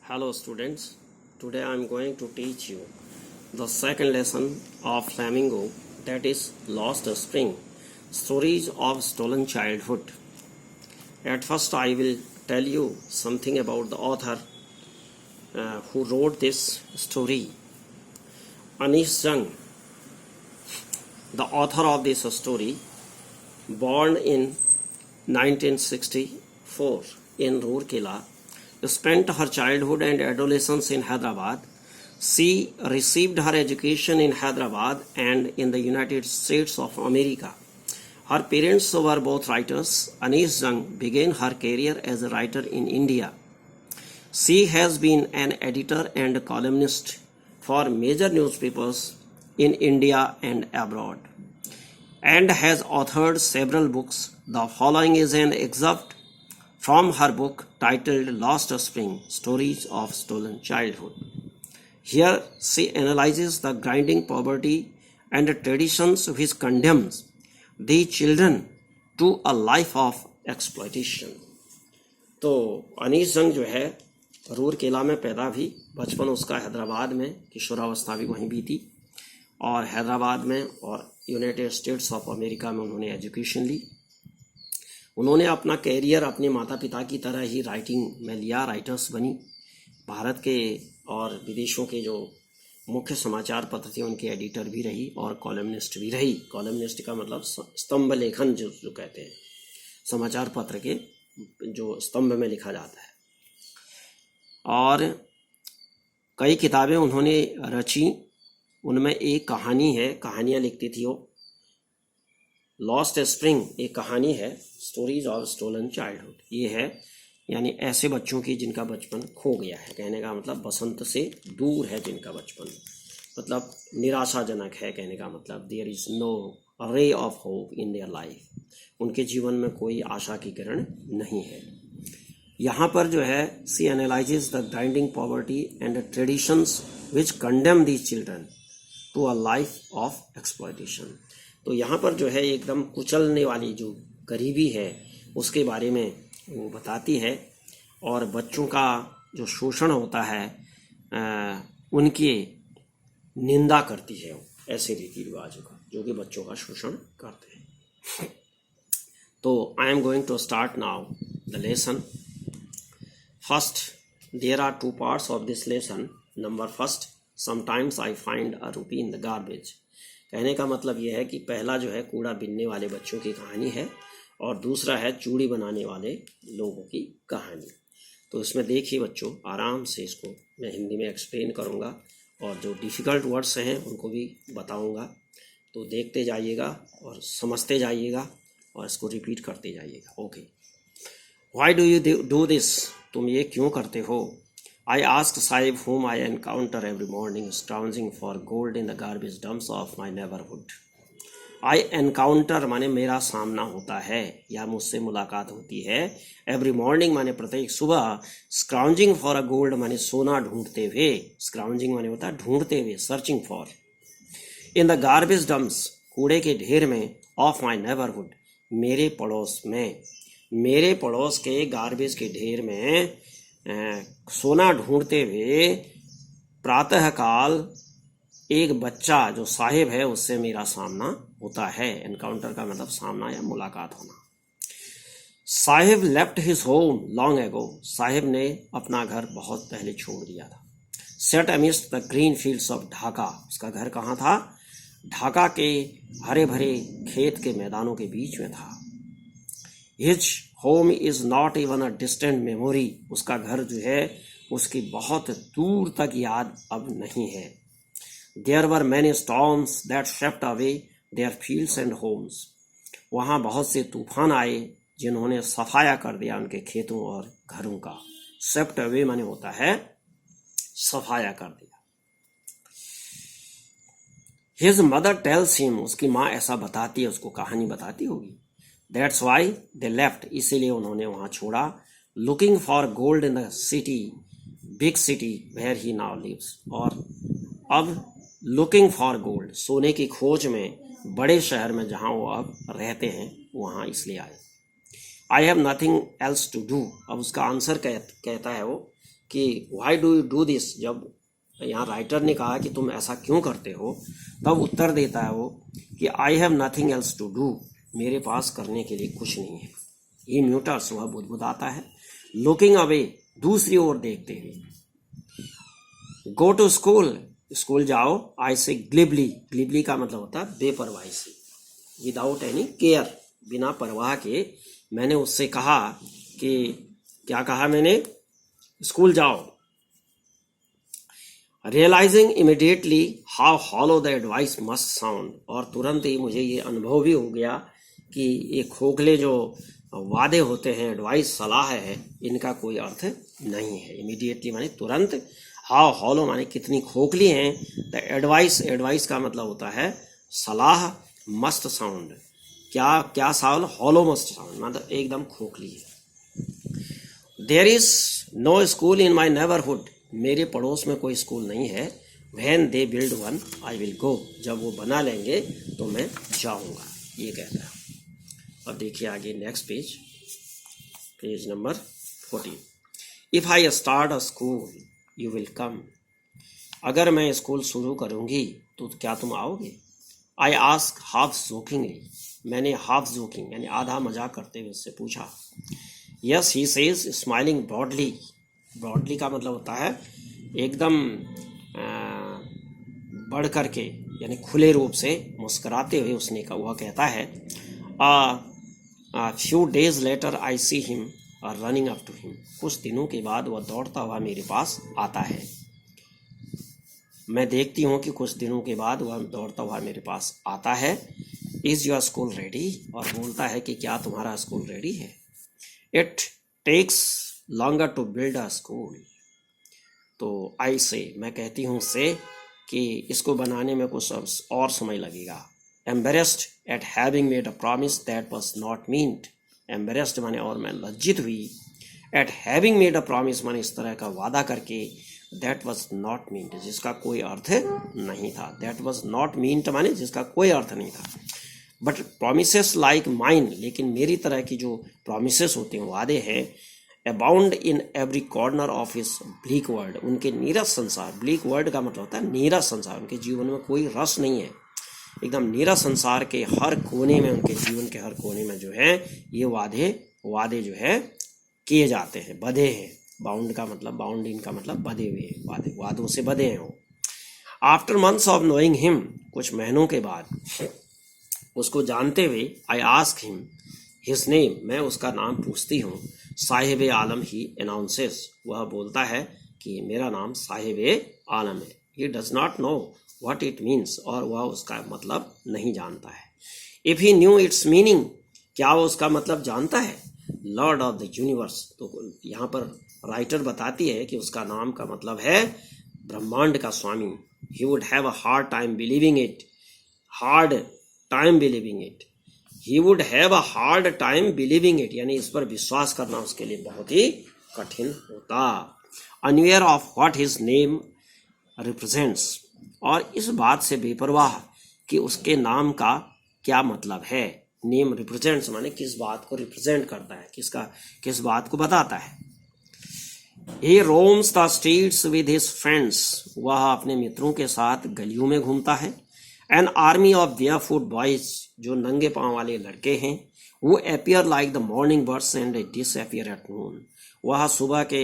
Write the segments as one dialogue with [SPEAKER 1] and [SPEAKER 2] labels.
[SPEAKER 1] Hello students, today I am going to teach you the second lesson of Flamingo, that is Lost Spring, Stories of Stolen Childhood. At first I will tell you something about the author who wrote this story. Anish Jung, the author of this story, born in 1964 in Roorkela, spent her childhood and adolescence in Hyderabad. She received her education in Hyderabad and in the United States of America. Her parents were both writers. Anish Jung began her career as a writer in India. She has been an editor and columnist for major newspapers in India and abroad, and has authored several books. The following is an excerpt from her book titled Lost Spring, Stories of Stolen Childhood. Here she analyzes the grinding poverty and traditions which condemns the children to a life of exploitation. तो अनीश जंग जो है रूरकेला में पैदा भी, बचपन उसका हैदराबाद में, किशोरावस्था भी वहीं बीती और हैदराबाद में और यूनाइटेड स्टेट्स ऑफ अमेरिका में उन्होंने एजुकेशन ली। उन्होंने अपना कैरियर अपने माता पिता की तरह ही राइटिंग में लिया, राइटर्स बनी। भारत के और विदेशों के जो मुख्य समाचार पत्र थे उनके एडिटर भी रही और कॉलमनिस्ट भी रही। कॉलमनिस्ट का मतलब स्तंभ लेखन जो कहते हैं, समाचार पत्र के जो स्तंभ में लिखा जाता है। और कई किताबें उन्होंने रची, उनमें एक कहानी है, कहानियाँ लिखती थी वो। लॉस्ट स्प्रिंग एक कहानी है, स्टोरीज ऑफ स्टोलन चाइल्डहुड, ये है यानी ऐसे बच्चों की जिनका बचपन खो गया है। कहने का मतलब बसंत से दूर है जिनका बचपन, मतलब निराशाजनक है। कहने का मतलब there is no ray of hope in their life, उनके जीवन में कोई आशा की किरण नहीं है। यहाँ पर जो है she analyses the grinding poverty and traditions which condemn these children to a life of exploitation. तो यहाँ पर जो है एकदम कुचलने वाली जो गरीबी है उसके बारे में वो बताती है और बच्चों का जो शोषण होता है उनकी निंदा करती है, ऐसे रीति रिवाजों का जो कि बच्चों का शोषण करते हैं। तो I am going to start now the lesson. First, there are two parts of this lesson. Number first, sometimes I find a rupee in the garbage. कहने का मतलब यह है कि पहला जो है कूड़ा बीनने वाले बच्चों की कहानी है और दूसरा है चूड़ी बनाने वाले लोगों की कहानी। तो इसमें देखिए बच्चों, आराम से इसको मैं हिंदी में एक्सप्लेन करूँगा और जो डिफ़िकल्ट वर्ड्स हैं उनको भी बताऊँगा। तो देखते जाइएगा और समझते जाइएगा और इसको रिपीट करते जाइएगा। Okay, why do you do this? तुम ये क्यों करते हो? I asked Sahib, whom I encounter every morning scrounging for gold in the garbage dumps of my neighborhood. I encounter माने मेरा सामना होता है या मुझसे मुलाकात होती है। Every morning माने प्रत्येक सुबह। Scrounging for a gold माने सोना ढूंढते हुए। Scrounging माने होता है ढूंढते हुए, searching for. In the garbage dumps, कूड़े के ढेर में, of my neighborhood, मेरे पड़ोस में, मेरे पड़ोस के गार्बेज के ढेर में सोना ढूंढते हुए प्रातःकाल एक बच्चा जो साहिब है उससे मेरा सामना होता है। एनकाउंटर का मतलब सामना या मुलाकात होना। Sahib left his home long ago. Sahib ने अपना घर बहुत पहले छोड़ दिया था। Set amidst the green fields of Dhaka. उसका घर कहाँ था? ढाका के हरे भरे खेत के मैदानों के बीच में था। His home is not even a distant memory. उसका घर जो है उसकी बहुत दूर तक याद अब नहीं है। There were many storms that swept away their fields and homes. वहाँ बहुत से तूफान आए जिन्होंने सफाया कर दिया उनके खेतों और घरों का। स्वेप्ट अवे माने होता है सफाया कर दिया। His mother tells him. उसकी माँ ऐसा बताती है, उसको कहानी बताती होगी। That's why they left, इसीलिए उन्होंने वहाँ छोड़ा। Looking for gold in the city, big city where he now lives. और अब looking for gold, सोने की खोज में बड़े शहर में जहाँ वो अब रहते हैं वहाँ इसलिए आए। I have nothing else to do। अब उसका आंसर कहता है वो कि why do you do this, जब यहाँ राइटर ने कहा कि तुम ऐसा क्यों करते हो, तब उत्तर देता है वो कि I have nothing else to do, मेरे पास करने के लिए कुछ नहीं है। ये म्यूटर्स, वह बुदबुदाता है। लुकिंग अवे, दूसरी ओर देखते हुए। गो टू स्कूल, स्कूल जाओ। आई से ग्लिबली, ग्लिबली का मतलब होता है बेपरवाही से, विदाउट एनी केयर, बिना परवाह के मैंने उससे कहा कि क्या कहा मैंने, स्कूल जाओ। Realising immediately how hollow the advice must sound, और तुरंत ही मुझे ये अनुभव भी हो गया कि ये खोखले जो वादे होते हैं, एडवाइस सलाह है, इनका कोई अर्थ नहीं है। इमिडिएटली माने तुरंत, हाउ हॉलो माने कितनी खोखली हैं, द एडवाइस, एडवाइस का मतलब होता है सलाह, मस्ट साउंड, क्या साउंड, हॉलो मस्ट साउंड, मतलब एकदम खोखली है। There is no school in my neighbourhood, मेरे पड़ोस में कोई स्कूल नहीं है। When they build one I will go, जब वो बना लेंगे तो मैं जाऊंगा, ये कहता है। और देखिए आगे next page, page number 14। If I start a school you will come, अगर मैं स्कूल शुरू करूंगी तो क्या तुम आओगे। आई आस्क हाफ जोकिंगली, मैंने हाफ जोकिंग यानी आधा मजाक करते हुए उससे पूछा। Yes he says smiling broadly, broadly का मतलब होता है एकदम बढ़ करके, यानी खुले रूप से मुस्कुराते हुए उसने का वह कहता है। Few days later I see him running up to him, कुछ दिनों के बाद वह दौड़ता हुआ मेरे पास आता है। मैं देखती हूँ कि कुछ दिनों के बाद वह दौड़ता हुआ मेरे पास आता है। इज योर स्कूल रेडी, और बोलता है कि क्या तुम्हारा स्कूल रेडी है। It takes longer to build a school, तो आई से, मैं कहती हूँ से कि इसको बनाने में कुछ और समय लगेगा। Embarrassed eight having made a promise that was not meant, embarrassed माने और मैं लज्जित हुई, eight having made a promise माने इस तरह का वादा करके, दैट वाज नॉट मीन्ड जिसका कोई अर्थ नहीं था। दैट वाज नॉट मीन्ड माने जिसका कोई अर्थ नहीं था। बट प्रोमिसेस लाइक माइन, लेकिन मेरी तरह की जो प्रोमिसेस होते हैं, वादे हैं, abound in every corner of his bleak world, उनके नीरस संसार, ब्लीक वर्ल्ड का मतलब होता है नीरस संसार, उनके जीवन में कोई रस नहीं है, एकदम नीरस संसार के हर कोने में, उनके जीवन के हर कोने में जो है ये वादे जो है किए जाते हैं, बधे हैं। बाउंड का मतलब, बाउंड इन का मतलब बधे हुए, वादे, वादों से बधे हैं वो। After months of knowing him, कुछ महीनों के बाद उसको जानते हुए, I ask him his name, मैं उसका नाम पूछती हूँ। साहिब आलम ही अनाउंसेस, वह बोलता है कि मेरा नाम साहिब आलम है। He does not know what it means, और वह उसका मतलब नहीं जानता है। If he new it's meaning, क्या वो उसका मतलब जानता है। लॉर्ड ऑफ द यूनिवर्स, तो यहाँ पर राइटर बताती है कि उसका नाम का मतलब है ब्रह्मांड का स्वामी। He would have a hard time believing it, hard time believing it, he would have a hard time believing it, यानी इस पर विश्वास करना उसके लिए बहुत ही कठिन होता। Unaware of what his name represents, और इस बात से बेपरवाह कि उसके नाम का क्या मतलब है। नेम रिप्रेजेंट्स माने किस बात को रिप्रेजेंट करता है, किस बात को बताता है। He roams the streets with his friends, वह अपने मित्रों के साथ गलियों में घूमता है। An army of barefoot boys, जो नंगे पांव वाले लड़के हैं, वो appear like the morning birds and disappear at noon, वह सुबह के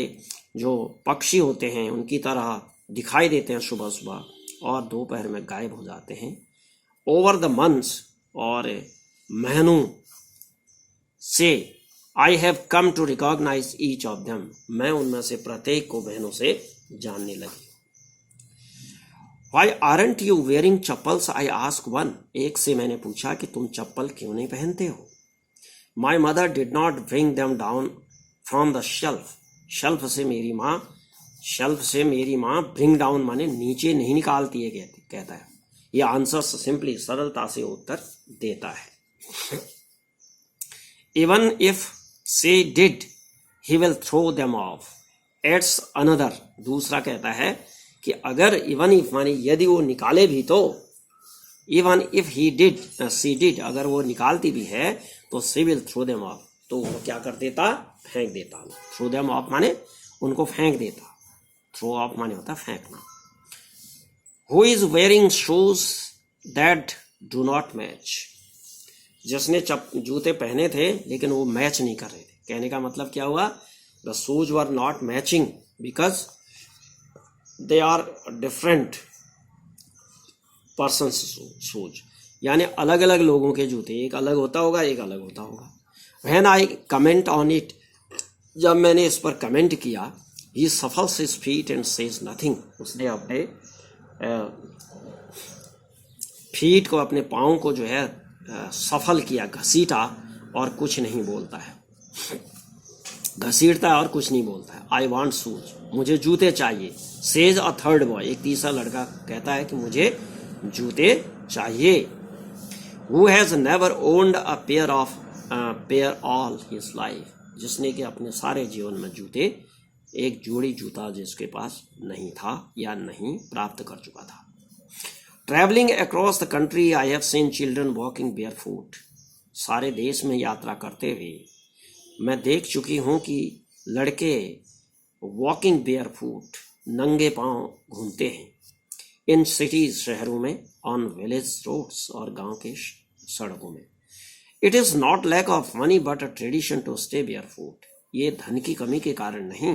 [SPEAKER 1] जो पक्षी होते हैं उनकी तरह दिखाई देते हैं सुबह सुबह और दोपहर में गायब हो जाते हैं। Over the months, और महीनों से, I have come to recognize each of them, मैं उनमें से प्रत्येक को बहनों से जानने लगी। Why aren't you wearing chappals? I asked one, एक से मैंने पूछा कि तुम चप्पल क्यों नहीं पहनते हो। My mother did not bring them down from the shelf, shelf से मेरी माँ bring down माने नीचे नहीं निकालती है, कहता है। ये आंसर सिंपली, सरलता से उत्तर देता है। Even if she did, he will throw them off. Adds another, दूसरा कहता है कि अगर even if माने यदि वो निकाले भी तो, even if he did, she did, अगर वो निकालती भी है तो she will throw them off, तो वो क्या कर देता, फेंक देता। throw them off माने उनको फेंक देता। थ्रो ऑफ माने होता है फेंकना। Who is wearing shoes that do not match, जिसने जूते पहने थे लेकिन वो मैच नहीं कर रहे थे। कहने का मतलब क्या हुआ, the shoes were not matching because they are different person shoes, यानी अलग अलग लोगों के जूते, एक अलग होता होगा एक अलग होता होगा। When I comment on it, जब मैंने इस पर कमेंट किया, he shuffles his feet and says nothing, उसने अपने फीट को, अपने पाँव को जो है सफल किया, घसीटा और कुछ नहीं बोलता है, घसीटता है और कुछ नहीं बोलता है। आई वॉन्ट शूज, मुझे जूते चाहिए। सेज अ थर्ड बॉय, एक तीसरा लड़का कहता है कि मुझे जूते चाहिए। Who has never owned a pair all his life, जिसने कि अपने सारे जीवन में जूते, एक जोड़ी जूता जिसके पास नहीं था या नहीं प्राप्त कर चुका था। Travelling across the country I have seen children walking bare foot, सारे देश में यात्रा करते हुए मैं देख चुकी हूँ कि लड़के वॉकिंग बेयर फूट, नंगे पांव घूमते हैं। इन सिटीज, शहरों में, ऑन विलेज रोड्स, और गांव के सड़कों में। It is not lack of money but a tradition to stay bare foot, ये धन की कमी के कारण नहीं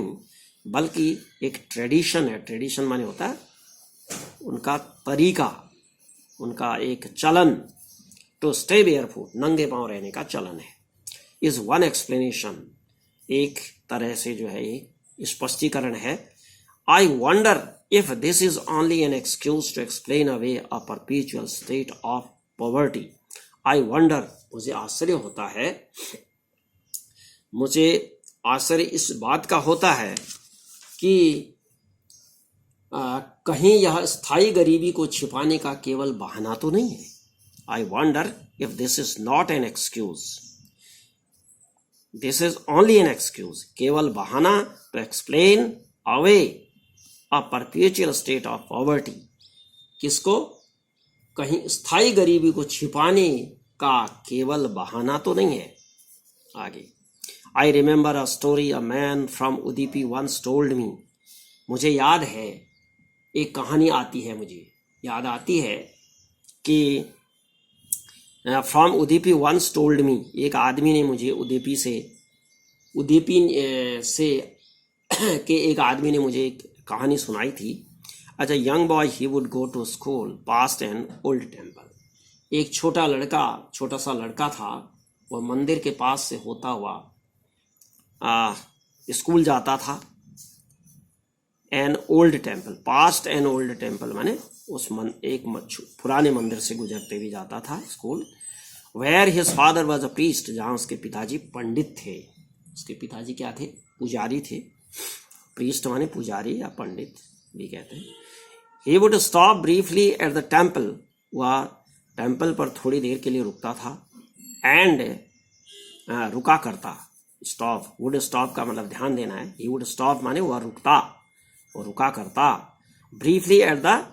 [SPEAKER 1] बल्कि एक ट्रेडिशन है। ट्रेडिशन माने होता है उनका तरीका, उनका एक चलन। टू स्टे बेयर फूट, नंगे पांव रहने का चलन है। इज वन एक्सप्लेनेशन, एक तरह से जो है ये स्पष्टीकरण है। I wonder if this is only an excuse to explain away a perpetual state of poverty. I wonder, मुझे आश्चर्य होता है, मुझे आश्चर्य इस बात का होता है कि कहीं यह स्थायी गरीबी को छिपाने का केवल बहाना तो नहीं है। I wonder if this is not an excuse, this is only an excuse, केवल बहाना to explain away a perpetual state of poverty. किसको? कहीं स्थायी गरीबी को छिपाने का केवल बहाना तो नहीं है। आगे, I remember a story a man from Udupi once told me, मुझे याद है, एक कहानी आती है, मुझे याद आती है कि फ्रॉम उदीपी वंस टोल्ड मी, एक आदमी ने मुझे उदीपी से के एक आदमी ने मुझे एक कहानी सुनाई थी। अच्छा, young boy he would go to school past an old temple, एक छोटा सा लड़का था, वह मंदिर के पास से होता हुआ स्कूल जाता था। An old temple, past an old temple माने एक पुराने मंदिर से गुजरते भी जाता था school. Where his father was a priest, जहाँ उसके पिताजी पंडित थे। उसके पिताजी क्या थे? पुजारी थे। प्रीस्ट माने पुजारी या पंडित भी कहते हैं। He would stop briefly eight the temple, वह टेम्पल पर थोड़ी देर के लिए रुकता था। एंड रुका करता, स्टॉप, वुड स्टॉप का मतलब ध्यान देना है। ही वुड स्टॉप माने वह रुकता और रुका करता। ब्रीफली एट द,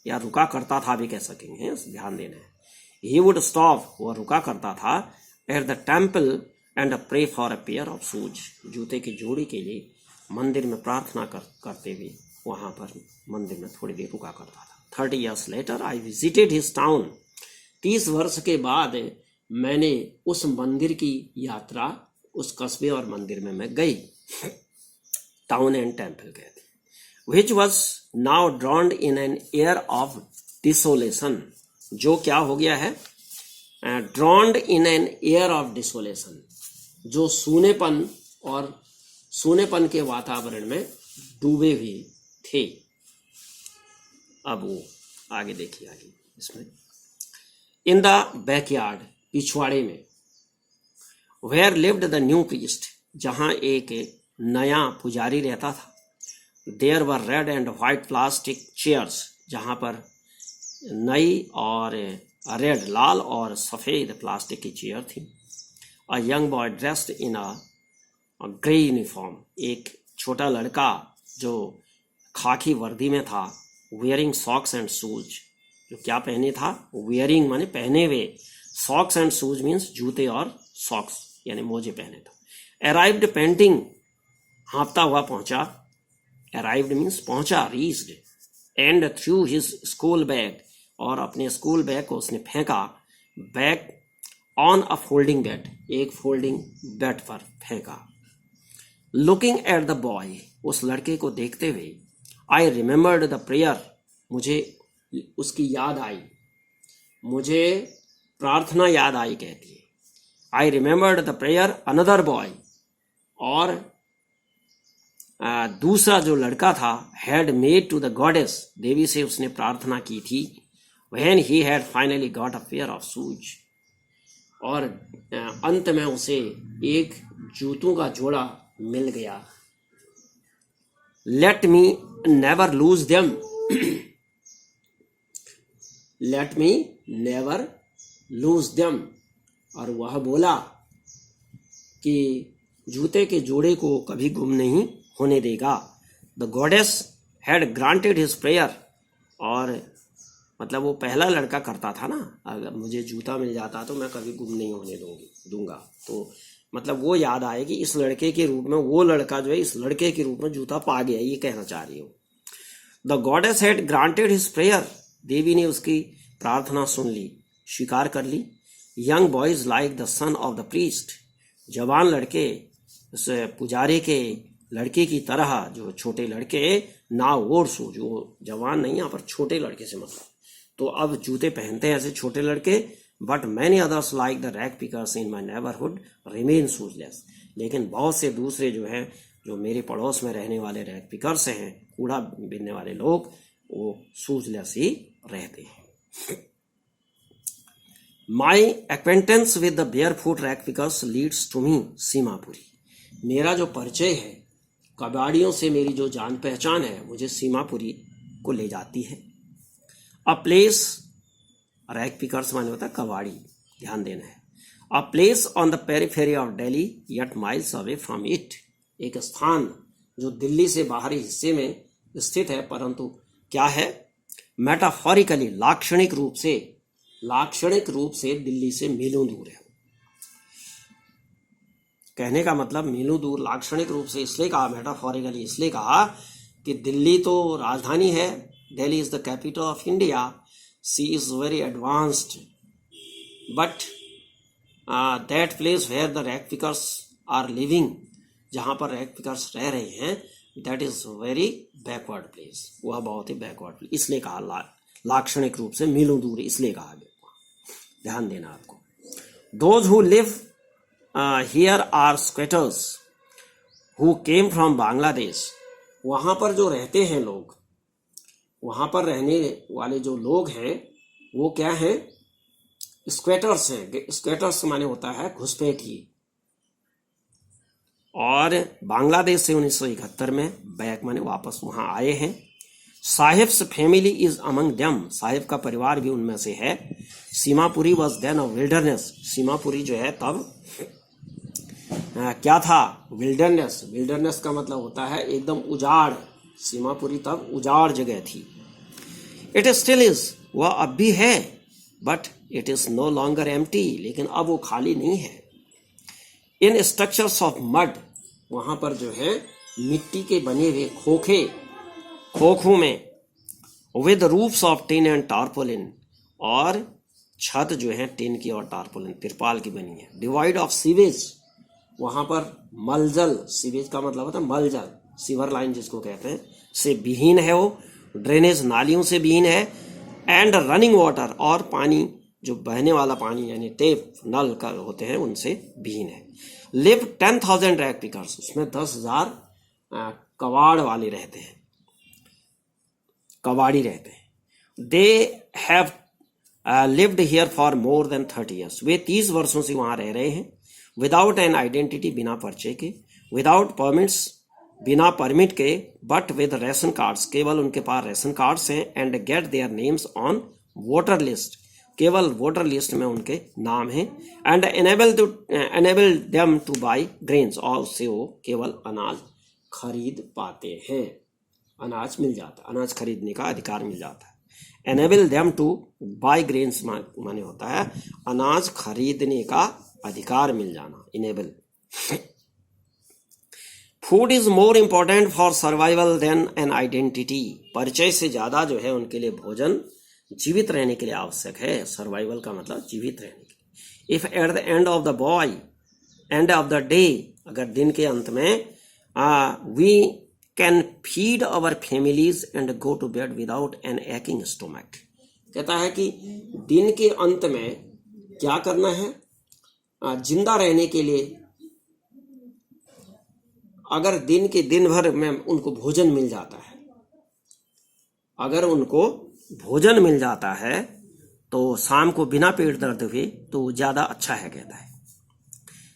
[SPEAKER 1] या रुका करता था भी कह सकेंगे, ध्यान देना है। ही वुड स्टॉप, वह रुका करता था, at the temple and pray for a pair of shoes, जूते की जोड़ी के लिए मंदिर में प्रार्थना करते हुए वहां पर मंदिर में थोड़ी देर रुका करता था। 30 years later I visited his town, 30 वर्ष के बाद मैंने उस मंदिर की यात्रा, उस कस्बे और मंदिर में मैं गई। टाउन एंड टेम्पल कहते, which was now drowned in an air of desolation, जो क्या हो गया है? drowned in an air of desolation, जो सूनेपन और सूनेपन के वातावरण में डूबे हुए थे। अब वो आगे देखिए, आगे इसमें इन द बैकयार्ड, पिछवाड़े में, where lived the new priest, जहाँ एक नया पुजारी रहता था। There were red and white plastic chairs, जहाँ पर नई और रेड, लाल और सफ़ेद प्लास्टिक की चेयर थी। A young boy dressed in a grey uniform, एक छोटा लड़का जो खाकी वर्दी में था। वेयरिंग सॉक्स एंड शूज, जो क्या पहने था? वेयरिंग माने पहने हुए, सॉक्स एंड शूज मीन्स जूते और सॉक्स यानी मोजे पहने था। अराइव्ड पेंटिंग, हाँफता हुआ पहुंचा। अराइव्ड मीन्स पहुंचा, reached, and through his school bag, और अपने स्कूल बैग को उसने फेंका, bag on a folding bed, एक फोल्डिंग बेड पर फेंका। लुकिंग एट द बॉय, उस लड़के को देखते हुए, आई रिमेंबर्ड द प्रेयर, मुझे उसकी याद आई, मुझे प्रार्थना याद आई, कहती है। I remembered the prayer another boy, और दूसरा जो लड़का था, had made to the goddess, देवी से उसने प्रार्थना की थी, when he had finally got a pair of shoes, और अंत में उसे एक जूतों का जोड़ा मिल गया। Let me never lose them, let me never lose them, और वह बोला कि जूते के जोड़े को कभी गुम नहीं होने देगा। The goddess had granted his prayer, और मतलब वो पहला लड़का करता था ना, अगर मुझे जूता मिल जाता तो मैं कभी गुम नहीं होने दूंगा, तो मतलब वो याद आए कि इस लड़के के रूप में वो लड़का जो है इस लड़के के रूप में जूता पा गया, ये कहना चाह रही हो। The goddess had granted his prayer, देवी ने उसकी प्रार्थना सुन ली, स्वीकार कर ली। Young boys like the son of the priest, जवान लड़के उस पुजारी के लड़के की तरह, जो छोटे लड़के ना और सो, जो जवान नहीं, यहाँ पर छोटे लड़के से मतलब, तो अब जूते पहनते हैं ऐसे छोटे लड़के। But many others like the rag pickers in my neighbourhood remain shoeless, लेकिन बहुत से दूसरे जो हैं, जो मेरे पड़ोस में रहने वाले रैग पिकर्स हैं, कूड़ा बीनने वाले लोग, वो शूजलेस ही रहते हैं। My acquaintance with the barefoot rag pickers leads to me Seemapuri, मेरा जो परिचय है कबाड़ियों से, मेरी जो जान पहचान है, मुझे सीमापुरी को ले जाती है। अ प्लेस, रैग पिकर्स माने होता है कबाड़ी, ध्यान देना है। A place on the periphery of Delhi yet miles away from it, एक स्थान जो दिल्ली से बाहरी हिस्से में स्थित है, परंतु क्या है, मेटाफोरिकली, लाक्षणिक रूप से दिल्ली से मीलों दूर है। कहने का मतलब मीलों दूर, लाक्षणिक रूप से इसलिए कहा, मेटाफोरिकली इसलिए कहा कि दिल्ली तो राजधानी है, Delhi is the capital of India, she is very advanced, but that place where the rag pickers are living, जहाँ पर रैग पिकर्स रह रहे हैं, that is very backward place, वह बहुत ही बैकवर्ड प्लेस, इसलिए कहा लाक्षणिक रूप से मीलों दूर, इसलिए कहा गया, ध्यान देना आपको। Those who live here are squatters who came from Bangladesh, वहाँ पर जो रहते हैं लोग, वहाँ पर रहने वाले जो लोग हैं वो क्या हैं, स्क्वेटर्स हैं। स्क्वेटर्स माने होता है घुसपैठी, और बांग्लादेश से 1971 में बैक माने वापस वहाँ आए हैं। Sahib's family is among them, Sahib का परिवार भी उनमें से है। Seemapuri was then a wilderness, Seemapuri जो है तब क्या था, विल्डरनेस, विल्डरनेस का मतलब होता है एकदम उजाड़, सीमापुरी तब उजाड़ जगह थी। इट स्टिल इज, वह अब भी है, but it is no longer empty, लेकिन अब वो खाली नहीं है। इन स्ट्रक्चर्स ऑफ मड, वहां पर जो है मिट्टी के बने हुए खोखों में, with roofs of tin and tarpaulin, और छत जो है टिन की और टारपोलिन तिरपाल की बनी है। डिवाइड ऑफ सीवेज, वहां पर मलजल, सीवेज का मतलब होता है मलजल, सीवर लाइन जिसको कहते हैं, से विहीन है वो, ड्रेनेज नालियों से विहीन है। एंड रनिंग वाटर, और पानी जो बहने वाला पानी यानी टेप नल का होते हैं उनसे विहीन है। लिव 10,000 रैग पिकर्स, उसमें 10,000 कबाड़ वाले रहते हैं, कबाड़ी रहते हैं। They have lived here for more than 30 years, वे 30 वर्षों से वहां रह रहे हैं। विदाउट एन आइडेंटिटी, बिना परिचय के। विदाउट परमिट्स, बिना परमिट के। बट विद रेशन कार्ड्स, केवल उनके पास रेशन कार्ड्स हैं। And get their names on voter list, केवल वोटर लिस्ट में उनके नाम हैं। And enable them to buy grains, और उससे वो केवल अनाज खरीद पाते हैं, अनाज मिल जाता, अनाज खरीदने का अधिकार मिल जाता है। Enable them to buy grains माने होता है अनाज खरीदने का अधिकार मिल जाना, enable. Food is more important for survival than an identity. परिचय से ज्यादा जो है उनके लिए भोजन जीवित रहने के लिए आवश्यक है। सर्वाइवल का मतलब जीवित रहने के लिए। If at the end of the day, अगर दिन के अंत में we can feed our families and go to bed without an aching stomach. कहता है कि दिन के अंत में क्या करना है, जिंदा रहने के लिए अगर दिन भर में उनको भोजन मिल जाता है, अगर उनको भोजन मिल जाता है तो शाम को बिना पेट दर्द हुए तो ज़्यादा अच्छा है, कहता है।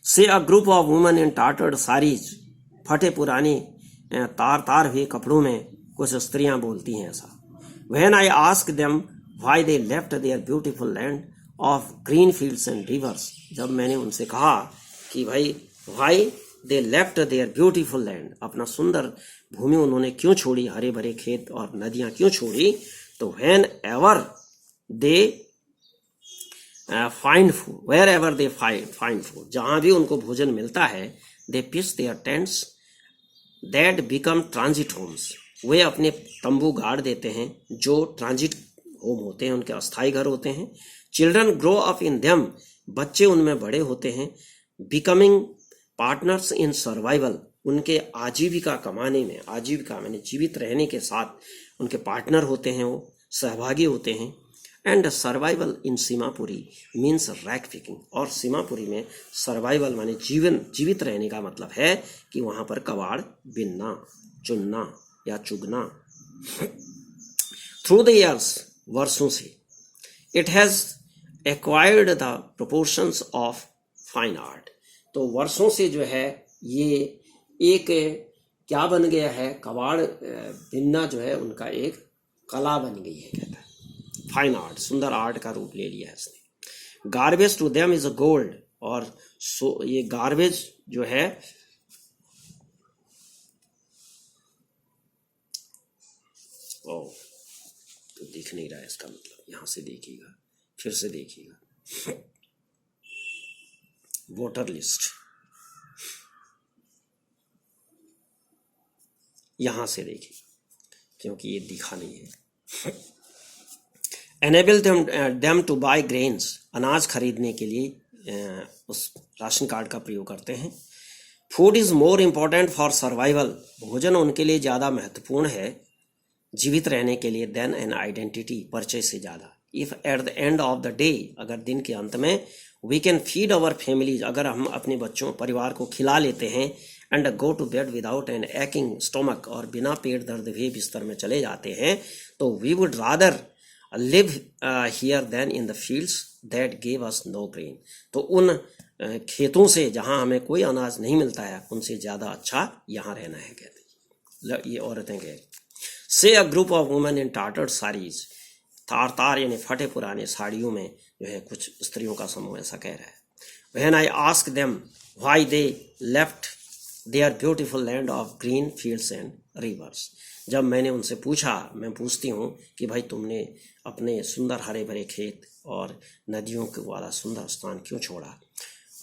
[SPEAKER 1] Says a group of women in tattered saris, फटे पुराने तार हुए कपड़ों में कुछ स्त्रियां बोलती हैं ऐसा। When I ask them why they left their beautiful land of green fields and rivers, जब मैंने उनसे कहा कि भाई why they left their beautiful land, अपना सुंदर भूमि उन्होंने क्यों छोड़ी, हरे भरे खेत और नदियां क्यों छोड़ी, तो whenever they find food, wherever they find food, जहां भी उनको भोजन मिलता है, they pitch their tents that become transit homes, वे अपने तंबू गाड़ देते हैं जो ट्रांजिट होम होते हैं, उनके अस्थायी घर होते हैं। Children grow up in them, बच्चे उनमें बड़े होते हैं। बिकमिंग पार्टनर्स इन सर्वाइवल, उनके आजीविका कमाने में, आजीविका मैंने जीवित रहने के साथ उनके पार्टनर होते हैं, वो सहभागी होते हैं। And survival in Seemapuri means rag picking, और सीमापुरी में सर्वाइवल माने जीवित रहने का मतलब है कि वहां पर कबाड़ बिनना, चुनना या चुगना। थ्रू द ईयर्स, वर्षों से, it has acquired the proportions of fine art, तो वर्षों से जो है ये एक क्या बन गया है, कबाड़ बिनना जो है उनका एक कला बन गई है, कहता है। फाइन आर्ट, सुंदर आर्ट का रूप ले लिया है इसने। Garbage to them is a gold, और ये गार्बेज जो है तो दिख नहीं रहा है इसका मतलब, यहां से देखिएगा, फिर से देखिएगा। वोटर लिस्ट, यहां से देखिए क्योंकि ये दिखा नहीं है। Enable them to buy grains, अनाज खरीदने के लिए उस राशन कार्ड का प्रयोग करते हैं। Food is more important for survival, भोजन उनके लिए ज़्यादा महत्वपूर्ण है जीवित रहने के लिए देन एन आइडेंटिटी, परिचय से ज़्यादा। If at the end of the day, अगर दिन के अंत में, we can feed our families, अगर हम अपने बच्चों परिवार को खिला लेते हैं, and go to bed without an aching stomach, और बिना पेट दर्द हुए बिस्तर में चले जाते हैं, तो we would rather live here than in the fields that gave us no grain, तो उन खेतों से जहां हमें कोई अनाज नहीं मिलता है उनसे ज़्यादा अच्छा यहाँ रहना है, कहते ये औरतें कह। Says a group of women in tattered saris, तार यानी फटे पुराने साड़ियों में जो है कुछ स्त्रियों का समूह ऐसा कह रहा है। When I ask them why they left their beautiful land of green fields and rivers, जब मैंने उनसे पूछा, मैं पूछती हूँ कि भाई तुमने अपने सुंदर हरे भरे खेत और नदियों के वाला सुंदर स्थान क्यों छोड़ा।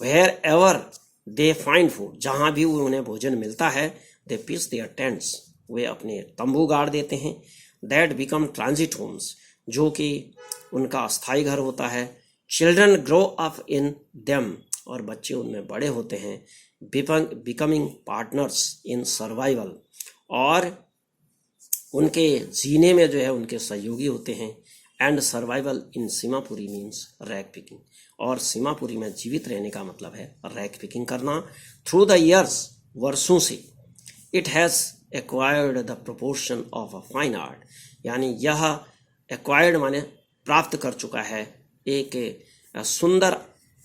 [SPEAKER 1] Wherever they find food, जहाँ भी उन्हें भोजन मिलता है, दे पिच देयर टेंट्स, वे अपने तंबू गाड़ देते हैं। दैट बिकम ट्रांजिट होम्स, जो कि उनका अस्थायी घर होता है। Children grow up in them, और बच्चे उनमें बड़े होते हैं। बिकमिंग पार्टनर्स इन सर्वाइवल, और उनके जीने में जो है उनके सहयोगी होते हैं। And survival in Seemapuri means rag picking, और सीमापुरी में जीवित रहने का मतलब है रैक पिकिंग करना। थ्रू द ईयर्स, वर्षों से, it has acquired the proportion of a fine art, यानी यह एक्वायर्ड माने प्राप्त कर चुका है, एक सुंदर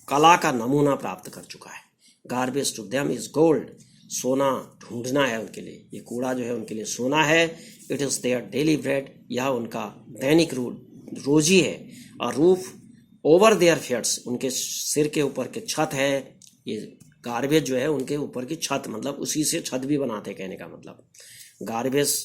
[SPEAKER 1] कला का नमूना प्राप्त कर चुका है। Garbage to them is gold, सोना ढूंढना है उनके लिए, ये कूड़ा जो है उनके लिए सोना है। It is their daily bread, यह उनका दैनिक रोजी है। और रूफ ओवर देयर हेड्स, उनके सिर के ऊपर के छत है। ये गार्बेज जो है उनके ऊपर की छत, मतलब उसी से छत भी बनाते हैं, कहने का मतलब। गार्बेज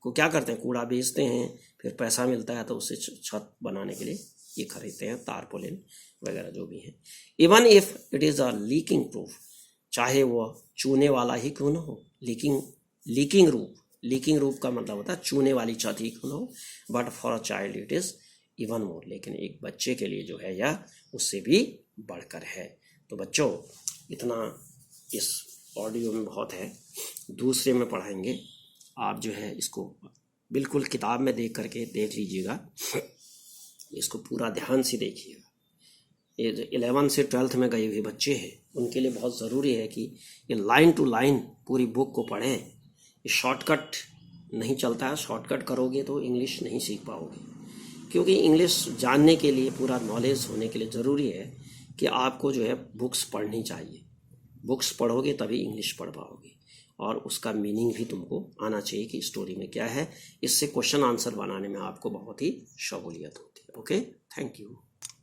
[SPEAKER 1] को क्या करते हैं, कूड़ा बेचते हैं, फिर पैसा मिलता है तो उससे छत बनाने के लिए ये खरीदते हैं, तारपोलिन वगैरह जो भी है। Even if it is a leaking proof, चाहे वो चूने वाला ही क्यों न हो, लीकिंग रूप का मतलब होता है चूने वाली छत ही क्यों हो, but for a child it is even more, लेकिन एक बच्चे के लिए जो है यह उससे भी बढ़कर है। तो बच्चों इतना इस ऑडियो में बहुत है, दूसरे में पढ़ाएंगे। आप जो है इसको बिल्कुल किताब में देख करके देख लीजिएगा, इसको पूरा ध्यान से देखिएगा। ये जो 11 से 12th में गए हुए बच्चे हैं उनके लिए बहुत ज़रूरी है कि ये लाइन टू लाइन पूरी बुक को पढ़ें। ये शॉर्टकट नहीं चलता है, शॉर्टकट करोगे तो इंग्लिश नहीं सीख पाओगे, क्योंकि इंग्लिश जानने के लिए, पूरा नॉलेज होने के लिए ज़रूरी है कि आपको जो है बुक्स पढ़नी चाहिए। बुक्स पढ़ोगे तभी इंग्लिश पढ़ पाओगे, और उसका मीनिंग भी तुमको आना चाहिए कि स्टोरी में क्या है। इससे क्वेश्चन आंसर बनाने में आपको बहुत ही सहूलियत होती है। Okay, thank you.